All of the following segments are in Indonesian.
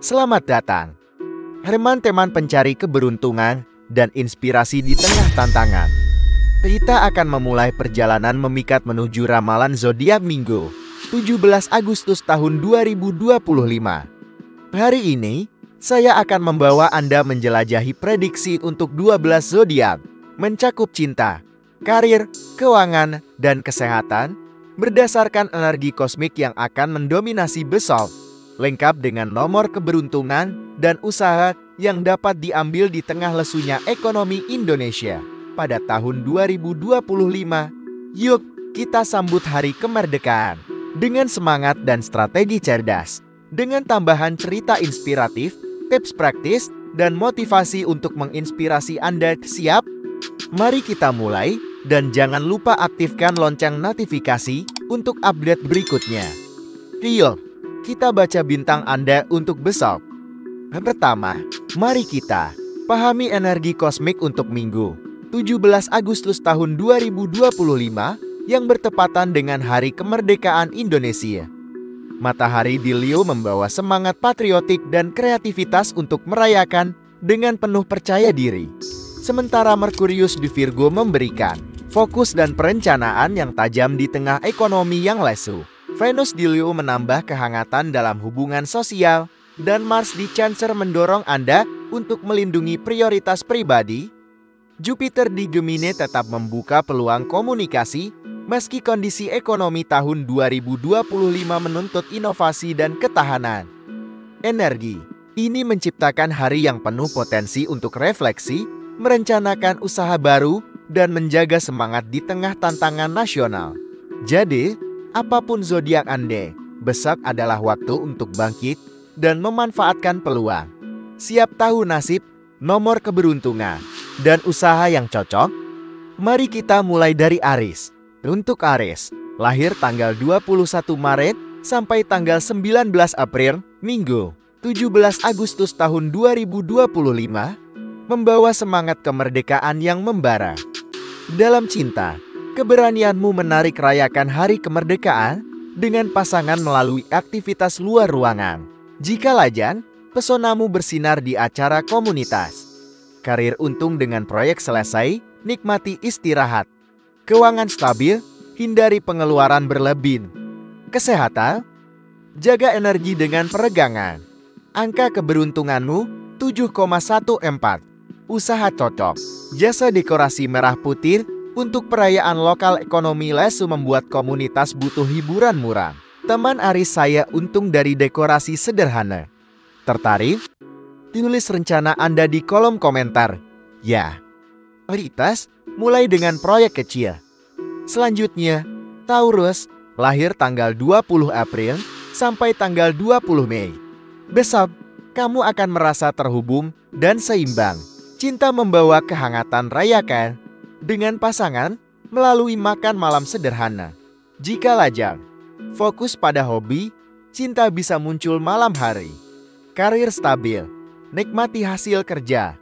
Selamat datang. Teman-teman pencari keberuntungan dan inspirasi di tengah tantangan. Kita akan memulai perjalanan memikat menuju ramalan zodiak Minggu, 17 Agustus tahun 2025. Hari ini, saya akan membawa Anda menjelajahi prediksi untuk 12 zodiak, mencakup cinta, karir, keuangan, dan kesehatan, berdasarkan energi kosmik yang akan mendominasi besok, lengkap dengan nomor keberuntungan dan usaha yang dapat diambil di tengah lesunya ekonomi Indonesia. Pada tahun 2025, yuk kita sambut hari kemerdekaan dengan semangat dan strategi cerdas. Dengan tambahan cerita inspiratif, tips praktis, dan motivasi untuk menginspirasi Anda. Siap? Mari kita mulai, dan jangan lupa aktifkan lonceng notifikasi untuk update berikutnya. Yuk, kita baca bintang Anda untuk besok. Pertama, mari kita pahami energi kosmik untuk Minggu 17 Agustus tahun 2025 yang bertepatan dengan Hari Kemerdekaan Indonesia. Matahari di Leo membawa semangat patriotik dan kreativitas untuk merayakan dengan penuh percaya diri. Sementara Merkurius di Virgo memberikan fokus dan perencanaan yang tajam di tengah ekonomi yang lesu. Venus di Leo menambah kehangatan dalam hubungan sosial, dan Mars di Cancer mendorong Anda untuk melindungi prioritas pribadi. Jupiter di Gemini tetap membuka peluang komunikasi, meski kondisi ekonomi tahun 2025 menuntut inovasi dan ketahanan. Energi ini menciptakan hari yang penuh potensi untuk refleksi, merencanakan usaha baru, dan menjaga semangat di tengah tantangan nasional. Jadi, apapun zodiak Anda, besok adalah waktu untuk bangkit dan memanfaatkan peluang. Siap tahu nasib, nomor keberuntungan, dan usaha yang cocok? Mari kita mulai dari Aries. Untuk Aries, lahir tanggal 21 Maret sampai tanggal 19 April, Minggu, 17 Agustus tahun 2025, membawa semangat kemerdekaan yang membara. Dalam cinta, keberanianmu menarik rayakan hari kemerdekaan dengan pasangan melalui aktivitas luar ruangan. Jika lajang, pesonamu bersinar di acara komunitas. Karir untung dengan proyek selesai, nikmati istirahat. Keuangan stabil, hindari pengeluaran berlebih. Kesehatan, jaga energi dengan peregangan. Angka keberuntunganmu 7,14. Usaha cocok, jasa dekorasi merah putih untuk perayaan lokal. Ekonomi lesu membuat komunitas butuh hiburan murah. Teman Aries, saya untung dari dekorasi sederhana. Tertarik? Tulis rencana Anda di kolom komentar. Ya, prioritas mulai dengan proyek kecil. Selanjutnya, Taurus, lahir tanggal 20 April sampai tanggal 20 Mei. Besok, kamu akan merasa terhubung dan seimbang. Cinta membawa kehangatan rayakan dengan pasangan melalui makan malam sederhana. Jika lajang, fokus pada hobi, cinta bisa muncul malam hari. Karir stabil, nikmati hasil kerja.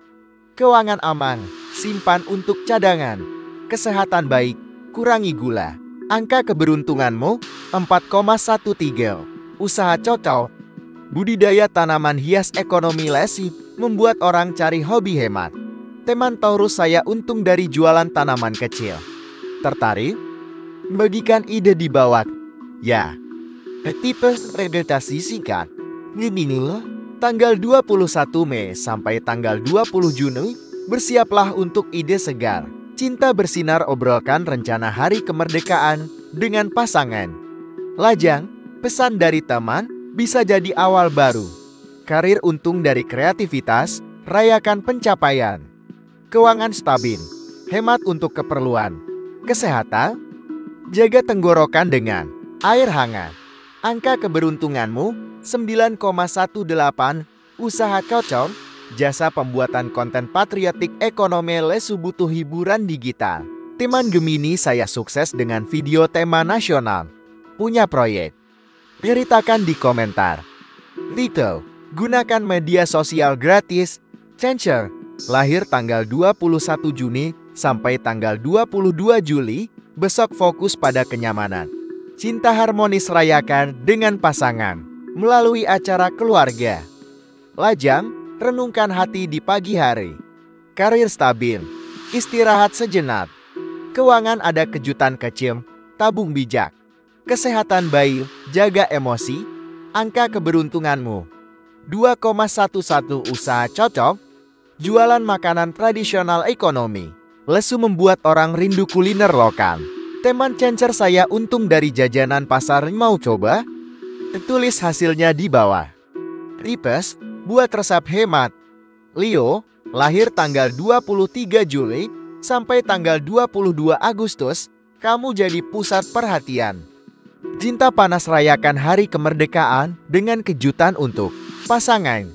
Keuangan aman, simpan untuk cadangan. Kesehatan baik, kurangi gula. Angka keberuntunganmu 4,13. Usaha cocok, budidaya tanaman hias. Ekonomi lesu membuat orang cari hobi hemat. Teman Taurus, saya untung dari jualan tanaman kecil. Tertarik? Bagikan ide di bawah. Ya, tipe vegetasi singkat. Ini tanggal 21 Mei sampai tanggal 20 Juni, bersiaplah untuk ide segar. Cinta bersinar, obrolkan rencana hari kemerdekaan dengan pasangan. Lajang, pesan dari teman bisa jadi awal baru. Karir untung dari kreativitas, rayakan pencapaian. Keuangan stabil, hemat untuk keperluan. Kesehatan, jaga tenggorokan dengan air hangat. Angka keberuntunganmu 9,18. Usaha cocok, jasa pembuatan konten patriotik. Ekonomi lesu butuh hiburan digital. Teman Gemini, saya sukses dengan video tema nasional. Punya proyek? Ceritakan di komentar. Leo, gunakan media sosial gratis. Cancer, lahir tanggal 21 Juni sampai tanggal 22 Juli, besok fokus pada kenyamanan. Cinta harmonis rayakan dengan pasangan melalui acara keluarga. Lajang, renungkan hati di pagi hari. Karir stabil, istirahat sejenak. Keuangan ada kejutan kecil, tabung bijak. Kesehatan baik, jaga emosi. Angka keberuntunganmu 2,11. Usaha cocok. Jualan makanan tradisional ekonomi. Lesu membuat orang rindu kuliner lokal. Teman cencer saya untung dari jajanan pasar, mau coba? Tulis hasilnya di bawah. Ripes, buat resep hemat. Leo, lahir tanggal 23 Juli sampai tanggal 22 Agustus, kamu jadi pusat perhatian. Cinta panas, rayakan hari kemerdekaan dengan kejutan untuk pasangan.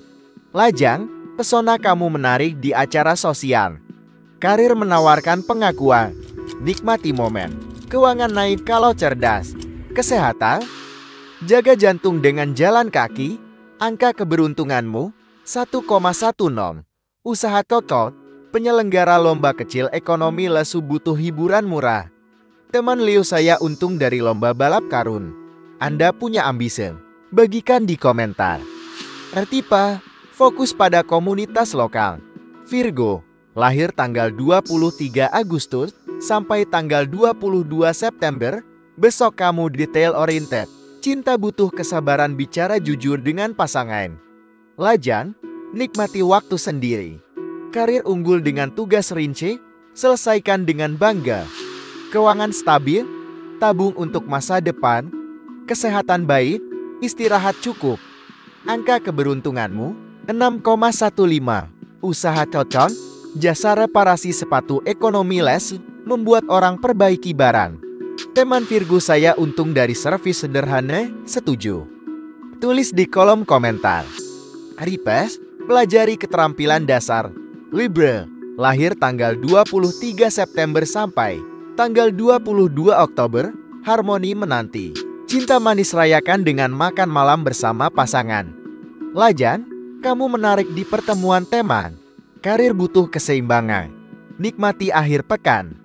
Lajang, pesona kamu menarik di acara sosial. Karir menawarkan pengakuan. Nikmati momen. Keuangan naik kalau cerdas. Kesehatan, jaga jantung dengan jalan kaki. Angka keberuntunganmu 1,10. Usaha cocok. Penyelenggara lomba kecil ekonomi lesu butuh hiburan murah. Teman Leo saya untung dari lomba balap karun. Anda punya ambisi? Bagikan di komentar. Tipe, fokus pada komunitas lokal. Virgo, lahir tanggal 23 Agustus sampai tanggal 22 September. Besok kamu detail oriented. Cinta butuh kesabaran, bicara jujur dengan pasangan. Lajang, nikmati waktu sendiri. Karir unggul dengan tugas rinci, selesaikan dengan bangga. Keuangan stabil, tabung untuk masa depan. Kesehatan baik, istirahat cukup. Angka keberuntunganmu 6,15. Usaha cocok, jasa reparasi sepatu ekonomi les, membuat orang perbaiki barang. Teman Virgo saya untung dari servis sederhana, setuju? Tulis di kolom komentar. Ripes, pelajari keterampilan dasar. Libra, lahir tanggal 23 September sampai tanggal 22 Oktober, harmoni menanti. Cinta manis, rayakan dengan makan malam bersama pasangan. Lajang, kamu menarik di pertemuan teman. Karir butuh keseimbangan. Nikmati akhir pekan.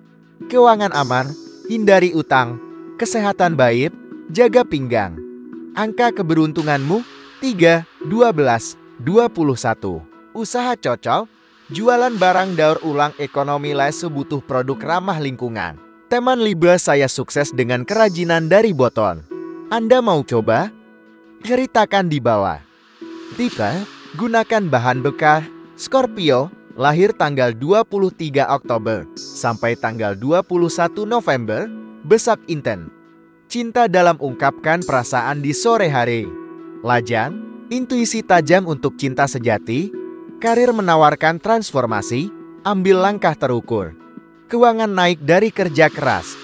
Keuangan aman, hindari utang. Kesehatan baik, jaga pinggang. Angka keberuntunganmu 3, 12, 21. Usaha cocok. Jualan barang daur ulang ekonomi lesu butuh produk ramah lingkungan. Teman Libra saya sukses dengan kerajinan dari botol. Anda mau coba? Ceritakan di bawah. Tipe, gunakan bahan bekas. Scorpio, lahir tanggal 23 Oktober sampai tanggal 21 November. Besak inten. Cinta dalam ungkapkan perasaan di sore hari. Lajang, intuisi tajam untuk cinta sejati. Karir menawarkan transformasi, ambil langkah terukur. Keuangan naik dari kerja keras.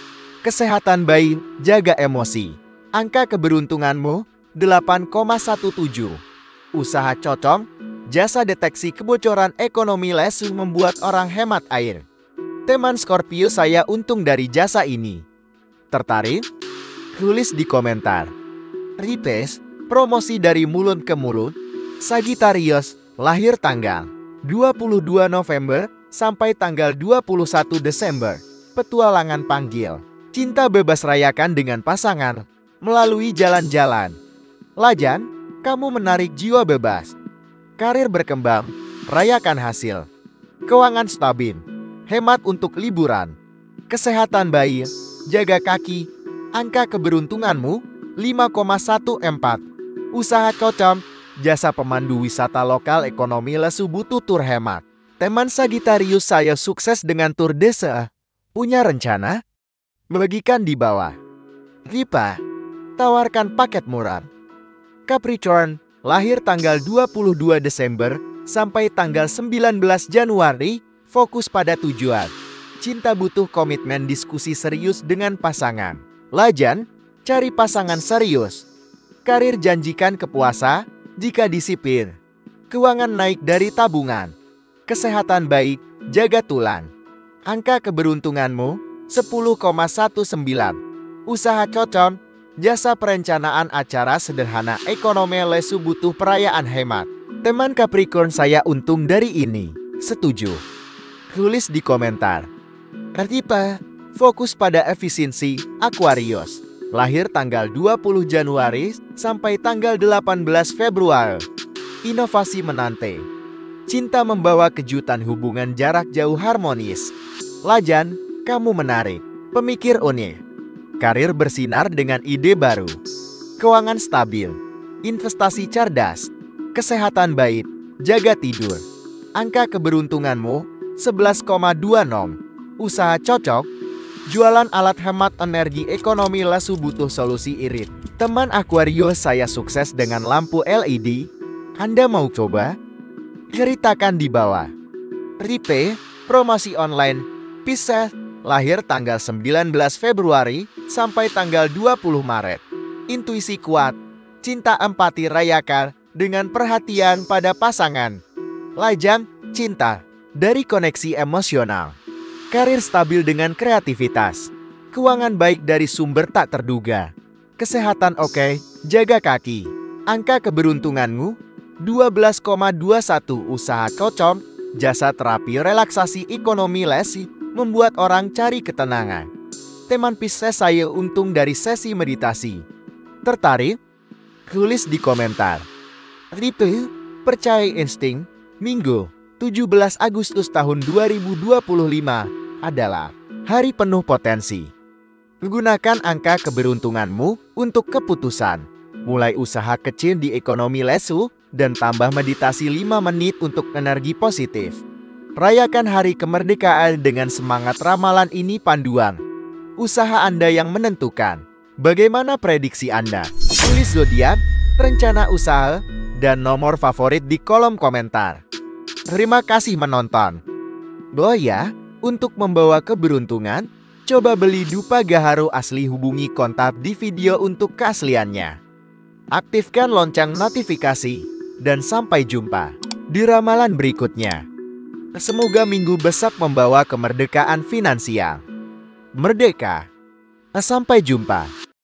Kesehatan baik, jaga emosi. Angka keberuntunganmu 8,17. Usaha cocok, jasa deteksi kebocoran ekonomi lesu membuat orang hemat air. Teman Scorpio saya untung dari jasa ini. Tertarik? Tulis di komentar. Ripes, promosi dari mulut ke mulut. Sagittarius, lahir tanggal 22 November sampai tanggal 21 Desember. Petualangan panggil. Cinta bebas, rayakan dengan pasangan melalui jalan-jalan. Lajang, kamu menarik jiwa bebas. Karir berkembang, rayakan hasil. Keuangan stabil, hemat untuk liburan. Kesehatan baik, jaga kaki. Angka keberuntunganmu 5,14. Usaha cocok, jasa pemandu wisata lokal ekonomi lesu butuh tur hemat. Teman Sagittarius saya sukses dengan tur desa. Punya rencana? Bagikan di bawah. Ripa, tawarkan paket murah. Capricorn, lahir tanggal 22 Desember sampai tanggal 19 Januari, fokus pada tujuan. Cinta butuh komitmen, diskusi serius dengan pasangan. Lajang, cari pasangan serius. Karir janjikan kepuasan jika disiplin. Keuangan naik dari tabungan. Kesehatan baik, jaga tulang. Angka keberuntunganmu 10,19. Usaha cocok, jasa perencanaan acara sederhana ekonomi lesu butuh perayaan hemat. Teman Capricorn saya untung dari ini, setuju? Tulis di komentar. Tipe, fokus pada efisiensi. Aquarius, lahir tanggal 20 Januari sampai tanggal 18 Februari. Inovasi menanti. Cinta membawa kejutan, hubungan jarak jauh harmonis. Lajan, kamu menarik. Pemikir unik. Karir bersinar dengan ide baru. Keuangan stabil. Investasi cerdas. Kesehatan baik. Jaga tidur. Angka keberuntunganmu 11,26. Usaha cocok. Jualan alat hemat energi, ekonomi lesu butuh solusi irit. Teman Aquarius, saya sukses dengan lampu LED. Anda mau coba? Ceritakan di bawah. Ripe, promosi online. Pisces, lahir tanggal 19 Februari sampai tanggal 20 Maret. Intuisi kuat. Cinta empati rayakan dengan perhatian pada pasangan. Lajang, cinta dari koneksi emosional. Karir stabil dengan kreativitas. Keuangan baik dari sumber tak terduga. Kesehatan oke, jaga kaki. Angka keberuntunganmu 12,21. Usaha cocok. Jasa terapi relaksasi ekonomi lesi membuat orang cari ketenangan. Teman Pisces, saya untung dari sesi meditasi. Tertarik? Tulis di komentar. Ripe, percaya insting. Minggu 17 Agustus tahun 2025 adalah hari penuh potensi. Gunakan angka keberuntunganmu untuk keputusan. Mulai usaha kecil di ekonomi lesu dan tambah meditasi 5 menit untuk energi positif. Rayakan hari kemerdekaan dengan semangat. Ramalan ini panduan usaha Anda yang menentukan. Bagaimana prediksi Anda? Tulis zodiak, rencana usaha, dan nomor favorit di kolom komentar. Terima kasih menonton. Oh ya, untuk membawa keberuntungan, coba beli dupa gaharu asli, hubungi kontak di video untuk keasliannya. Aktifkan lonceng notifikasi, dan sampai jumpa di ramalan berikutnya. Semoga minggu besok membawa kemerdekaan finansial. Merdeka! Sampai jumpa.